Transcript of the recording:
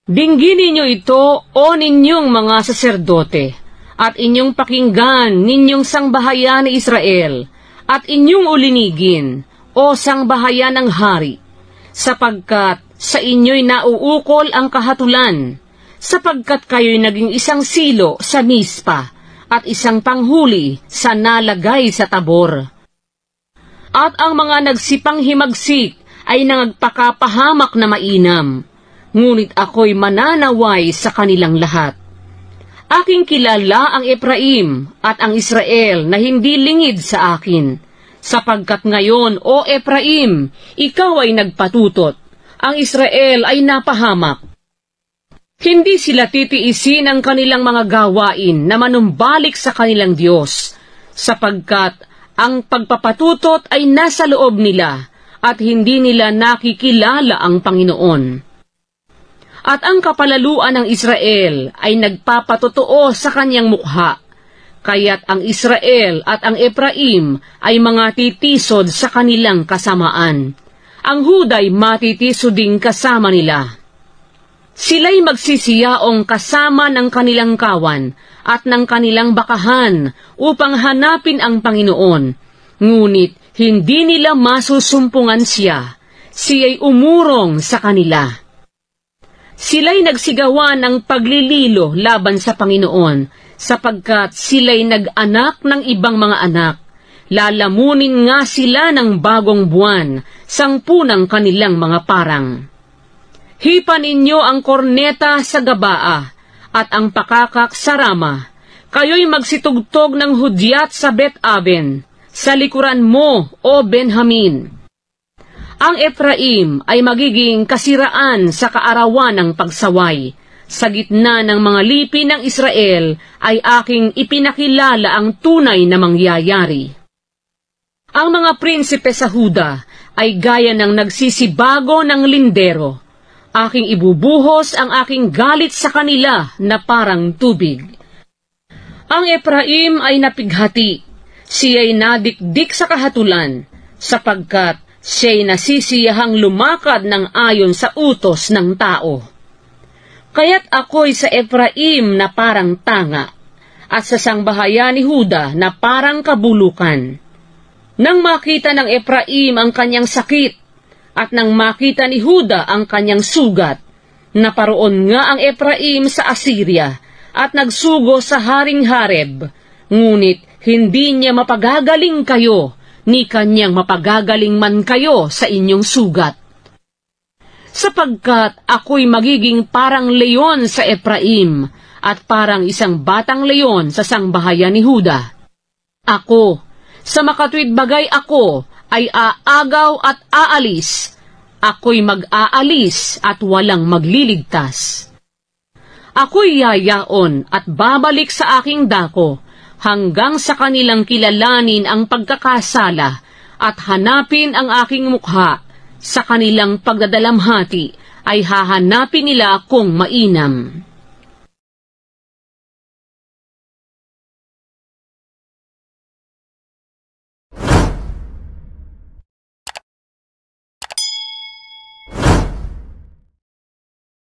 Dinggin ninyo ito, o ninyong mga saserdote, at inyong pakinggan ninyong sangbahayan ni Israel, at inyong ulinigin, o sangbahayan ng hari, sapagkat sa inyo'y nauukol ang kahatulan, sapagkat kayo'y naging isang silo sa Mispa, at isang panghuli sa nalagay sa Tabor. At ang mga nagsipang himagsik ay nangagpakapahamak na mainam, ngunit ako'y mananaway sa kanilang lahat. Aking kilala ang Efraim at ang Israel na hindi lingid sa akin, sapagkat ngayon, O Efraim, ikaw ay nagpatutot, ang Israel ay napahamak. Hindi sila titiisin ang kanilang mga gawain na manumbalik sa kanilang Diyos, sapagkat ang pagpapatutot ay nasa loob nila at hindi nila nakikilala ang Panginoon. At ang kapalaluan ng Israel ay nagpapatotoo sa kanyang mukha, kaya't ang Israel at ang Efraim ay mga titisod sa kanilang kasamaan. Ang Huda'y matitiso ding kasama nila. Sila'y magsisiyaong kasama ng kanilang kawan at ng kanilang bakahan upang hanapin ang Panginoon, ngunit hindi nila masusumpungan siya. Siya'y umurong sa kanila. Sila'y nagsigawan ng paglililo laban sa Panginoon, sapagkat sila'y nag-anak ng ibang mga anak. Lalamunin nga sila ng bagong buwan, sangpunang kanilang mga parang. Hipan ninyo ang korneta sa Gabaa, at ang pakakak sa Rama. Kayo'y magsitugtog ng hudyat sa Bet-aven, sa likuran mo, O Benjamin. Ang Efraim ay magiging kasiraan sa kaarawan ng pagsaway. Sa gitna ng mga lipi ng Israel ay aking ipinakilala ang tunay na mangyayari. Ang mga prinsipe sa Huda ay gaya ng nagsisibago ng lindero. Aking ibubuhos ang aking galit sa kanila na parang tubig. Ang Efraim ay napighati, siya'y nadikdik sa kahatulan, sapagkat siya'y nasisiyahang lumakad ng ayon sa utos ng tao. Kaya't ako'y sa Efraim na parang tanga, at sa sangbahayan ni Huda na parang kabulukan. Nang makita ng Efraim ang kanyang sakit, at nang makita ni Huda ang kanyang sugat, naparoon nga ang Efraim sa Assyria, at nagsugo sa Haring Hareb, ngunit hindi niya mapagagaling kayo, ni kanyang mapagagaling man kayo sa inyong sugat. Sapagkat ako'y magiging parang leon sa Efraim, at parang isang batang leon sa sangbahayan ni Huda. Ako, sa makatuwid bagay ako, ay aagaw at aalis. Ako'y mag-aalis at walang magliligtas. Ako'y yayaon at babalik sa aking dako, hanggang sa kanilang kilalanin ang pagkakasala at hanapin ang aking mukha. Sa kanilang pagdadalamhati ay hahanapin nila kung mainam.